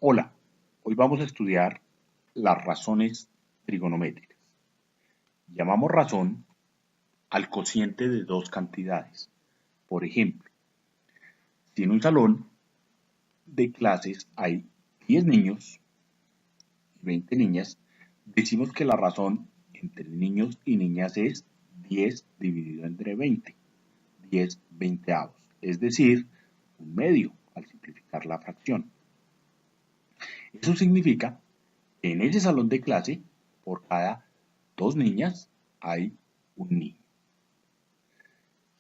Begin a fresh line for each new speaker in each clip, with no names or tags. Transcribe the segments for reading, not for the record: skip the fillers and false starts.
Hola, hoy vamos a estudiar las razones trigonométricas. Llamamos razón al cociente de dos cantidades. Por ejemplo, si en un salón de clases hay 10 niños y 20 niñas, decimos que la razón entre niños y niñas es 10 dividido entre 20, 10 veinteavos, es decir, un medio al simplificar la fracción. Eso significa que en ese salón de clase, por cada dos niñas, hay un niño.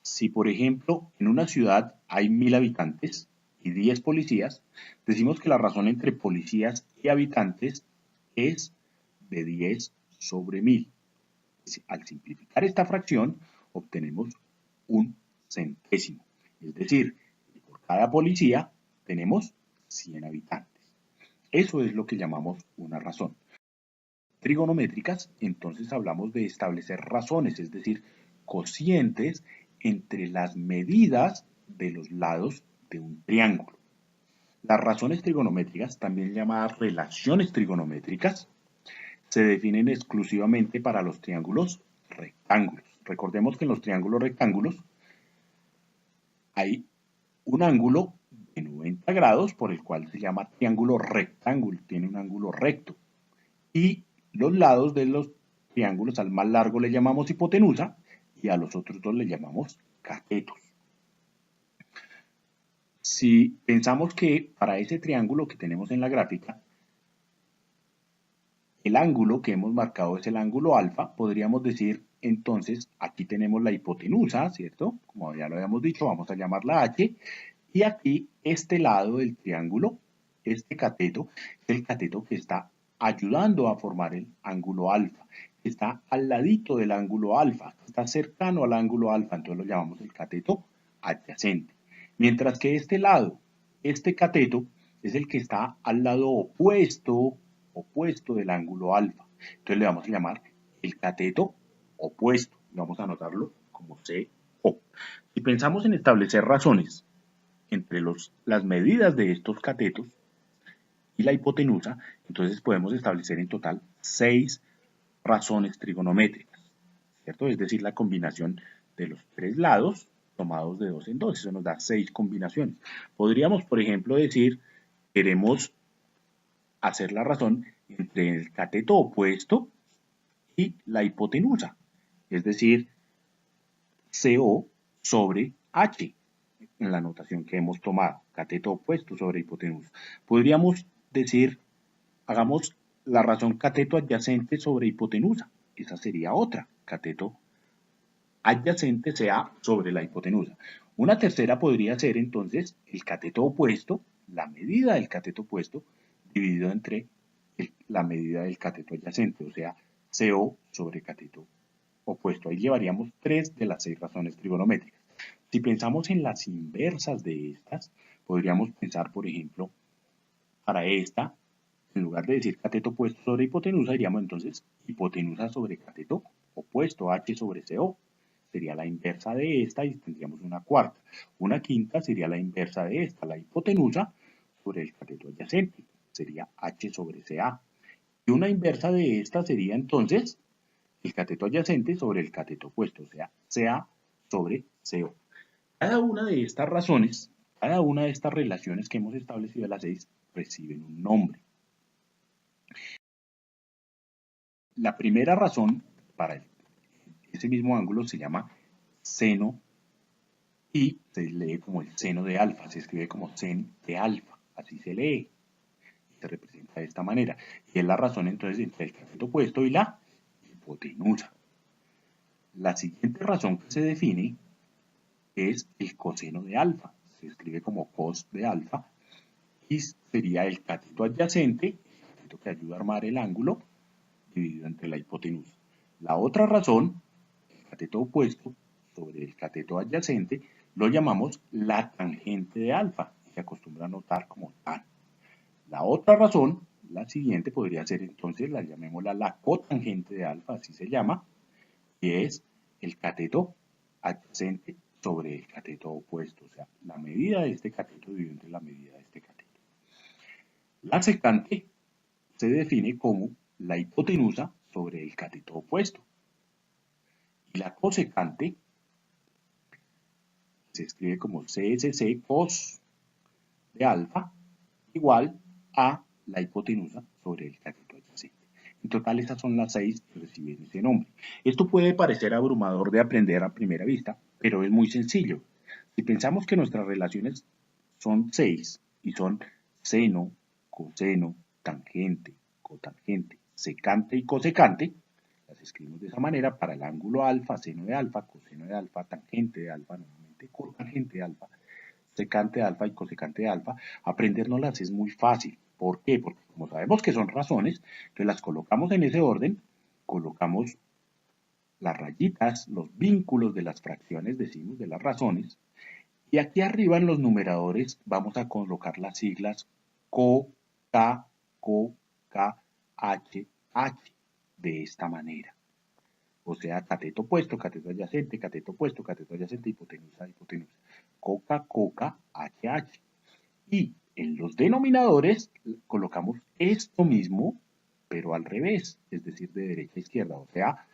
Si, por ejemplo, en una ciudad hay 1000 habitantes y 10 policías, decimos que la razón entre policías y habitantes es de 10 sobre 1000. Al simplificar esta fracción, obtenemos un centésimo. Es decir, por cada policía tenemos 100 habitantes. Eso es lo que llamamos una razón. Trigonométricas, entonces hablamos de establecer razones, es decir, cocientes entre las medidas de los lados de un triángulo. Las razones trigonométricas, también llamadas relaciones trigonométricas, se definen exclusivamente para los triángulos rectángulos. Recordemos que en los triángulos rectángulos hay un ángulo de 90 grados, por el cual se llama triángulo rectángulo, tiene un ángulo recto. Y los lados de los triángulos, al más largo le llamamos hipotenusa y a los otros dos le llamamos catetos. Si pensamos que para ese triángulo que tenemos en la gráfica, el ángulo que hemos marcado es el ángulo alfa, podríamos decir entonces aquí tenemos la hipotenusa, ¿cierto? Como ya lo habíamos dicho, vamos a llamarla H, y aquí este lado del triángulo, este cateto, es el cateto que está ayudando a formar el ángulo alfa, está al ladito del ángulo alfa, está cercano al ángulo alfa, entonces lo llamamos el cateto adyacente. Mientras que este lado, este cateto, es el que está al lado opuesto del ángulo alfa. Entonces le vamos a llamar el cateto opuesto. Vamos a anotarlo como CO. Si pensamos en establecer razones entre las medidas de estos catetos y la hipotenusa, entonces podemos establecer en total 6 razones trigonométricas, ¿cierto? Es decir, la combinación de los tres lados tomados de 2 en 2, eso nos da 6 combinaciones. Podríamos, por ejemplo, decir, queremos hacer la razón entre el cateto opuesto y la hipotenusa, es decir, CO sobre H, en la notación que hemos tomado, cateto opuesto sobre hipotenusa. Podríamos decir, hagamos la razón cateto adyacente sobre hipotenusa, esa sería otra, cateto adyacente sea sobre la hipotenusa. Una tercera podría ser entonces el cateto opuesto, la medida del cateto opuesto, dividido entre la medida del cateto adyacente, o sea, CO sobre cateto opuesto. Ahí llevaríamos 3 de las 6 razones trigonométricas. Si pensamos en las inversas de estas, podríamos pensar, por ejemplo, para esta, en lugar de decir cateto opuesto sobre hipotenusa, diríamos entonces hipotenusa sobre cateto opuesto, H sobre CO. Sería la inversa de esta y tendríamos una cuarta. Una quinta sería la inversa de esta, la hipotenusa sobre el cateto adyacente. Sería H sobre CA. Y una inversa de esta sería entonces el cateto adyacente sobre el cateto opuesto, o sea, CA sobre CO. Cada una de estas razones, cada una de estas relaciones que hemos establecido a las 6, reciben un nombre. La primera razón para ese mismo ángulo se llama seno y se lee como el seno de alfa, se escribe como sen de alfa, así se lee, se representa de esta manera. Y es la razón entonces entre el cateto opuesto y la hipotenusa. La siguiente razón que se define es el coseno de alfa, se escribe como cos de alfa, y sería el cateto adyacente, el cateto que ayuda a armar el ángulo, dividido entre la hipotenusa. La otra razón, el cateto opuesto sobre el cateto adyacente, lo llamamos la tangente de alfa, y se acostumbra a notar como tan. La otra razón, la siguiente, podría ser entonces, la llamémosla la cotangente de alfa, así se llama, y es el cateto adyacente sobre el cateto opuesto, o sea, la medida de este cateto dividido entre la medida de este cateto. La secante se define como la hipotenusa sobre el cateto opuesto. Y la cosecante se escribe como CSC cos de alfa igual a la hipotenusa sobre el cateto adyacente. En total, esas son las 6 que reciben ese nombre. Esto puede parecer abrumador de aprender a primera vista, pero es muy sencillo. Si pensamos que nuestras relaciones son 6 y son seno, coseno, tangente, cotangente, secante y cosecante, las escribimos de esa manera para el ángulo alfa, seno de alfa, coseno de alfa, tangente de alfa, nuevamente cotangente de alfa, secante de alfa y cosecante de alfa, aprendérnoslas es muy fácil. ¿Por qué? Porque como sabemos que son razones, entonces las colocamos en ese orden, colocamos las rayitas, los vínculos de las fracciones, decimos, de las razones, y aquí arriba en los numeradores vamos a colocar las siglas CO, K, CO, K, H, H, de esta manera. O sea, cateto opuesto, cateto adyacente, cateto opuesto, cateto adyacente, hipotenusa, hipotenusa. Coca, coca, H, H. Y en los denominadores colocamos esto mismo, pero al revés, es decir, de derecha a izquierda. O sea,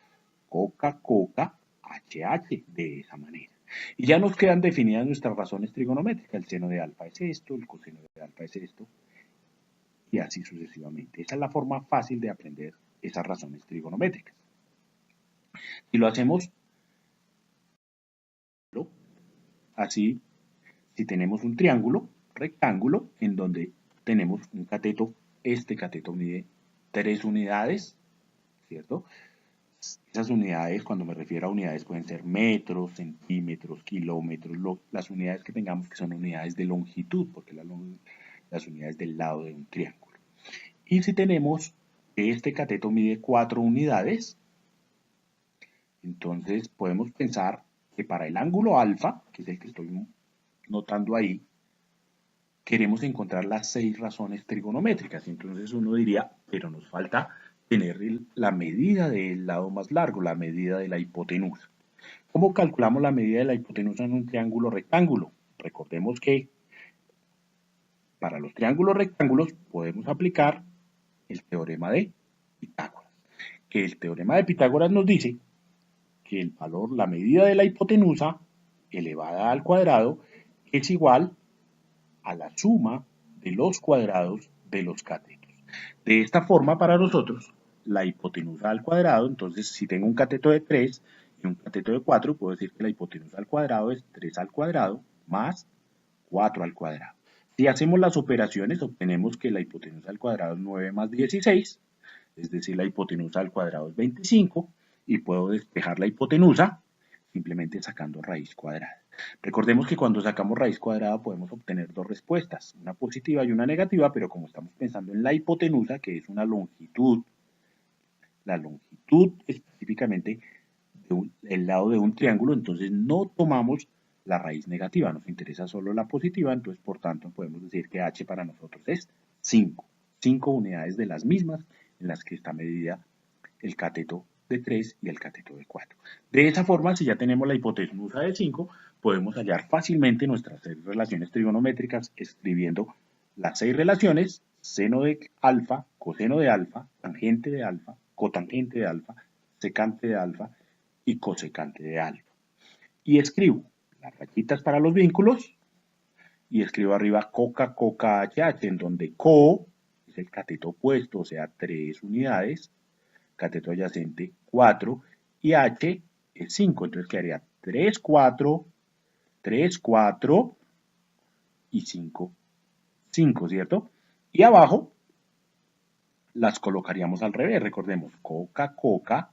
coca, coca, H, H, de esa manera. Y ya nos quedan definidas nuestras razones trigonométricas. El seno de alfa es esto, el coseno de alfa es esto, y así sucesivamente. Esa es la forma fácil de aprender esas razones trigonométricas. Si lo hacemos así, si tenemos un triángulo rectángulo en donde tenemos un cateto, este cateto mide 3 unidades, ¿cierto? Esas unidades, cuando me refiero a unidades, pueden ser metros, centímetros, kilómetros, las unidades que tengamos que son unidades de longitud, porque las unidades del lado de un triángulo. Y si tenemos que este cateto mide 4 unidades, entonces podemos pensar que para el ángulo alfa, que es el que estoy notando ahí, queremos encontrar las 6 razones trigonométricas. Entonces uno diría, pero nos falta tener la medida del lado más largo, la medida de la hipotenusa. ¿Cómo calculamos la medida de la hipotenusa en un triángulo rectángulo? Recordemos que para los triángulos rectángulos podemos aplicar el teorema de Pitágoras. Que el teorema de Pitágoras nos dice que el valor, la medida de la hipotenusa elevada al cuadrado es igual a la suma de los cuadrados de los catetos. De esta forma, para nosotros, la hipotenusa al cuadrado, entonces si tengo un cateto de 3 y un cateto de 4, puedo decir que la hipotenusa al cuadrado es 3 al cuadrado más 4 al cuadrado. Si hacemos las operaciones, obtenemos que la hipotenusa al cuadrado es 9 más 16, es decir, la hipotenusa al cuadrado es 25, y puedo despejar la hipotenusa simplemente sacando raíz cuadrada. Recordemos que cuando sacamos raíz cuadrada podemos obtener dos respuestas, una positiva y una negativa, pero como estamos pensando en la hipotenusa, que es una longitud, la longitud específicamente del lado de un triángulo, entonces no tomamos la raíz negativa, nos interesa solo la positiva, entonces por tanto podemos decir que h para nosotros es 5, 5 unidades de las mismas en las que está medida el cateto de 3 y el cateto de 4. De esa forma, si ya tenemos la hipotenusa de 5, podemos hallar fácilmente nuestras 6 relaciones trigonométricas escribiendo las 6 relaciones: seno de alfa, coseno de alfa, tangente de alfa, cotangente de alfa, secante de alfa y cosecante de alfa. Y escribo las rayitas para los vínculos y escribo arriba coca, coca, HH, en donde co es el cateto opuesto, o sea, 3 unidades, cateto adyacente 4 y H es 5, entonces quedaría 3, 4, 3, 4 y 5, 5, ¿cierto? Y abajo las colocaríamos al revés, recordemos, coca, coca,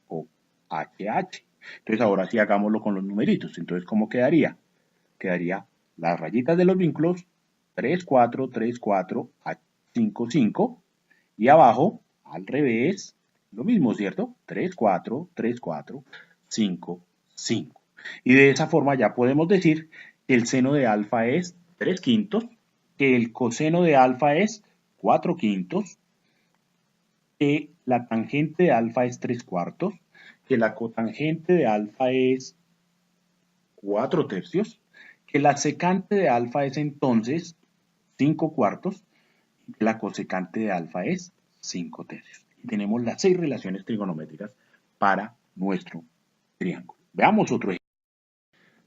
o HH. Entonces ahora sí hagámoslo con los numeritos, entonces ¿cómo quedaría? Quedaría las rayitas de los vínculos 3, 4, 3, 4, 5, 5 y abajo al revés lo mismo, ¿cierto? 3, 4, 3, 4, 5, 5. Y de esa forma ya podemos decir que el seno de alfa es 3 quintos, que el coseno de alfa es 4 quintos, que la tangente de alfa es 3 cuartos, que la cotangente de alfa es 4 tercios, que la secante de alfa es entonces 5 cuartos, La cosecante de alfa es 5 tercios. Y tenemos las 6 relaciones trigonométricas para nuestro triángulo. Veamos otro ejemplo.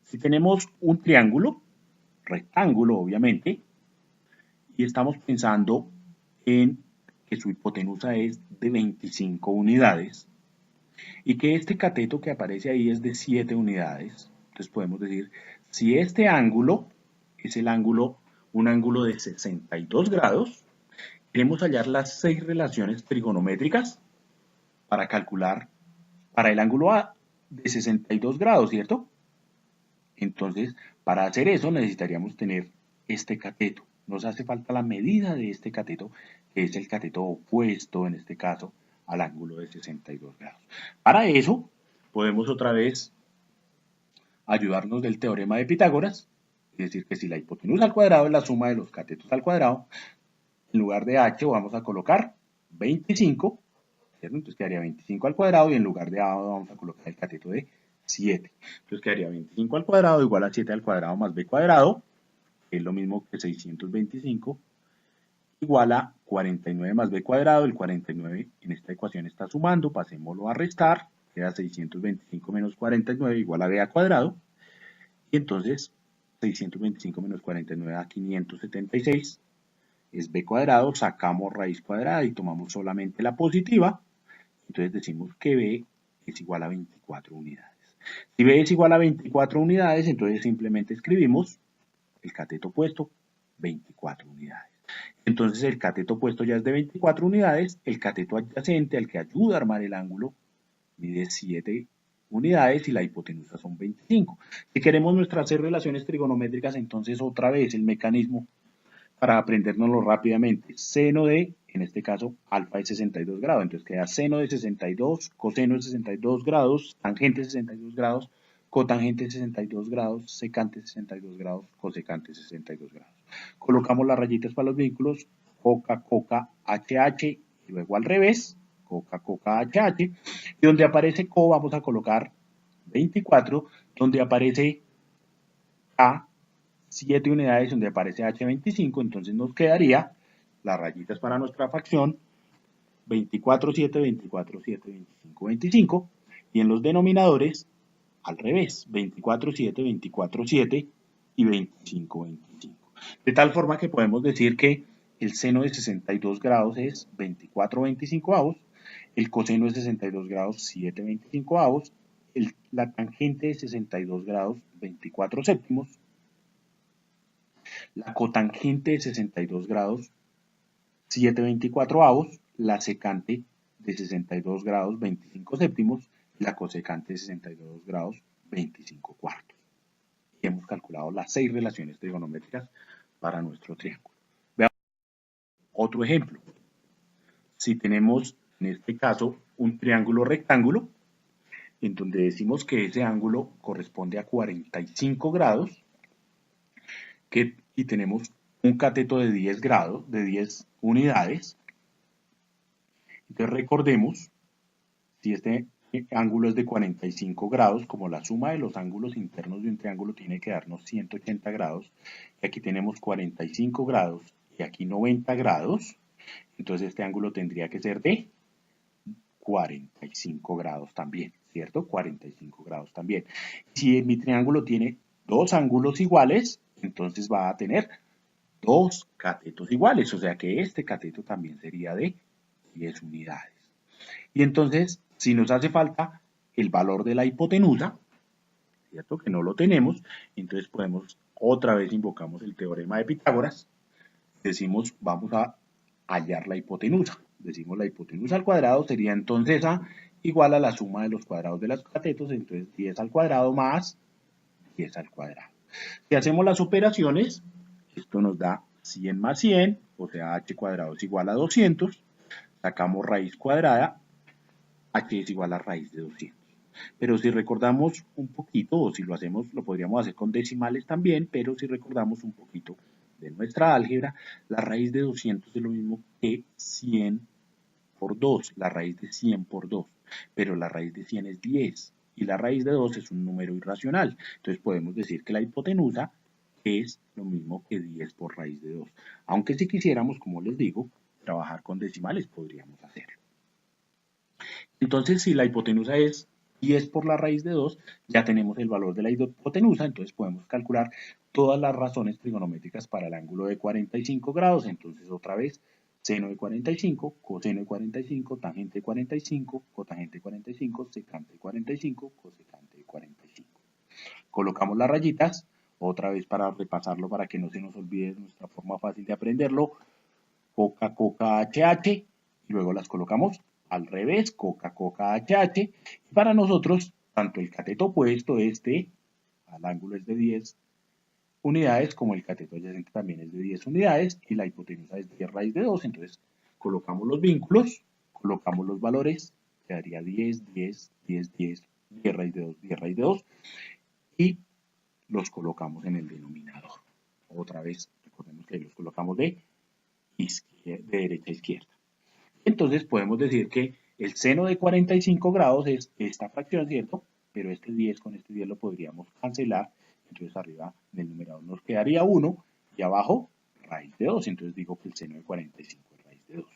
Si tenemos un triángulo, rectángulo obviamente, y estamos pensando en que su hipotenusa es de 25 unidades y que este cateto que aparece ahí es de 7 unidades, entonces podemos decir, si este ángulo es un ángulo de 62 grados, queremos hallar las 6 relaciones trigonométricas para calcular para el ángulo A de 62 grados, ¿cierto? Entonces, para hacer eso necesitaríamos tener este cateto. Nos hace falta la medida de este cateto, que es el cateto opuesto, en este caso, al ángulo de 62 grados. Para eso, podemos otra vez ayudarnos del teorema de Pitágoras, es decir, que si la hipotenusa al cuadrado es la suma de los catetos al cuadrado, en lugar de h vamos a colocar 25, ¿cierto? Entonces quedaría 25 al cuadrado y en lugar de a vamos a colocar el cateto de 7. Entonces quedaría 25 al cuadrado igual a 7 al cuadrado más b cuadrado, que es lo mismo que 625, igual a 49 más b cuadrado. El 49 en esta ecuación está sumando, pasémoslo a restar, queda 625 menos 49 igual a b al cuadrado. Y entonces 625 menos 49 da 576, es b cuadrado, sacamos raíz cuadrada y tomamos solamente la positiva. Entonces decimos que b es igual a 24 unidades. Si b es igual a 24 unidades, entonces simplemente escribimos el cateto opuesto, 24 unidades. Entonces el cateto opuesto ya es de 24 unidades, el cateto adyacente al que ayuda a armar el ángulo mide 7 unidades y la hipotenusa son 25. Si queremos nuestras 6 relaciones trigonométricas, entonces otra vez el mecanismo para aprendérnoslo rápidamente. Seno de, en este caso, alfa de 62 grados. Entonces queda seno de 62, coseno de 62 grados, tangente de 62 grados, cotangente de 62 grados, secante de 62 grados, cosecante de 62 grados. Colocamos las rayitas para los vínculos, coca, coca, HH, y luego al revés, coca, coca, HH. Y donde aparece co vamos a colocar 24, donde aparece A, 7 unidades, donde aparece H25, entonces nos quedaría las rayitas para nuestra fracción 24, 7, 24, 7, 25, 25, y en los denominadores al revés, 24, 7, 24, 7 y 25, 25. De tal forma que podemos decir que el seno de 62 grados es 24 25 avos, el coseno de 62 grados 7 25 avos, la tangente de 62 grados 24 séptimos, la cotangente de 62 grados 7/24 avos, la secante de 62 grados 25 séptimos y la cosecante de 62 grados 25 cuartos. Y hemos calculado las 6 relaciones trigonométricas para nuestro triángulo. Veamos otro ejemplo. Si tenemos en este caso un triángulo rectángulo, en donde decimos que ese ángulo corresponde a 45 grados, y tenemos un cateto de 10 grados, de 10 unidades. Entonces recordemos, si este ángulo es de 45 grados, como la suma de los ángulos internos de un triángulo tiene que darnos 180 grados, y aquí tenemos 45 grados y aquí 90 grados, entonces este ángulo tendría que ser de 45 grados también, ¿cierto? 45 grados también. Si mi triángulo tiene dos ángulos iguales, entonces va a tener dos catetos iguales, o sea que este cateto también sería de 10 unidades. Y entonces, si nos hace falta el valor de la hipotenusa, ¿cierto? Que no lo tenemos, entonces podemos, otra vez invocamos el teorema de Pitágoras, decimos, vamos a hallar la hipotenusa. Decimos la hipotenusa al cuadrado sería entonces A igual a la suma de los cuadrados de los catetos, entonces 10 al cuadrado más 10 al cuadrado. Si hacemos las operaciones, esto nos da 100 más 100, o sea, h cuadrado es igual a 200, sacamos raíz cuadrada, h es igual a raíz de 200. Pero si recordamos un poquito, o si lo hacemos, lo podríamos hacer con decimales también, pero si recordamos un poquito de nuestra álgebra, la raíz de 200 es lo mismo que 100 por 2, la raíz de 100 por 2, pero la raíz de 100 es 10 y la raíz de 2 es un número irracional. Entonces podemos decir que la hipotenusa es lo mismo que 10 por raíz de 2. Aunque si quisiéramos, como les digo, trabajar con decimales, podríamos hacerlo. Entonces, si la hipotenusa es 10 por la raíz de 2, ya tenemos el valor de la hipotenusa, entonces podemos calcular todas las razones trigonométricas para el ángulo de 45 grados. Entonces, otra vez, seno de 45, coseno de 45, tangente de 45, cotangente de 45, secante de 45, cosecante de 45. Colocamos las rayitas, otra vez para repasarlo, para que no se nos olvide nuestra forma fácil de aprenderlo, coca, coca, HH, y luego las colocamos al revés, coca, coca, HH, y para nosotros, tanto el cateto opuesto, al ángulo es de 10 unidades, como el cateto adyacente también es de 10 unidades, y la hipotenusa es 10 raíz de 2, entonces colocamos los vínculos, colocamos los valores, quedaría 10, 10, 10, 10, 10 raíz de 2, 10 raíz de 2, y los colocamos en el denominador. Otra vez, recordemos que los colocamos de derecha a izquierda. Entonces podemos decir que el seno de 45 grados es esta fracción, ¿cierto? Pero este 10 con este 10 lo podríamos cancelar. Entonces arriba del numerador nos quedaría 1 y abajo raíz de 2. Entonces digo que el seno de 45 es raíz de 2.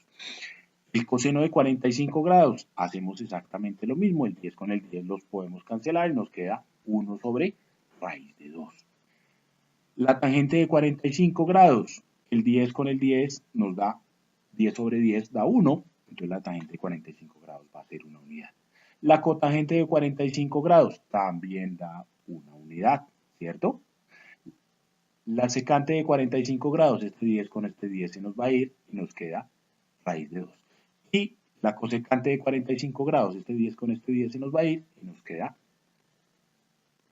El coseno de 45 grados, hacemos exactamente lo mismo. El 10 con el 10 los podemos cancelar y nos queda 1 sobre raíz de 2. La tangente de 45 grados, el 10 con el 10 nos da 10 sobre 10 da 1, entonces la tangente de 45 grados va a ser una unidad. La cotangente de 45 grados también da una unidad, ¿cierto? La secante de 45 grados, este 10 con este 10 se nos va a ir y nos queda raíz de 2. Y la cosecante de 45 grados, este 10 con este 10 se nos va a ir y nos queda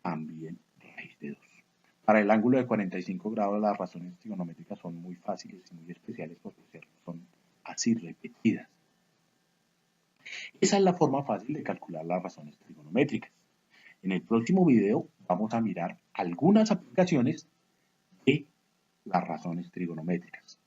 también raíz de 2. Para el ángulo de 45 grados las razones trigonométricas son muy fáciles y muy especiales porque son así repetidas. Esa es la forma fácil de calcular las razones trigonométricas. En el próximo video vamos a mirar algunas aplicaciones de las razones trigonométricas.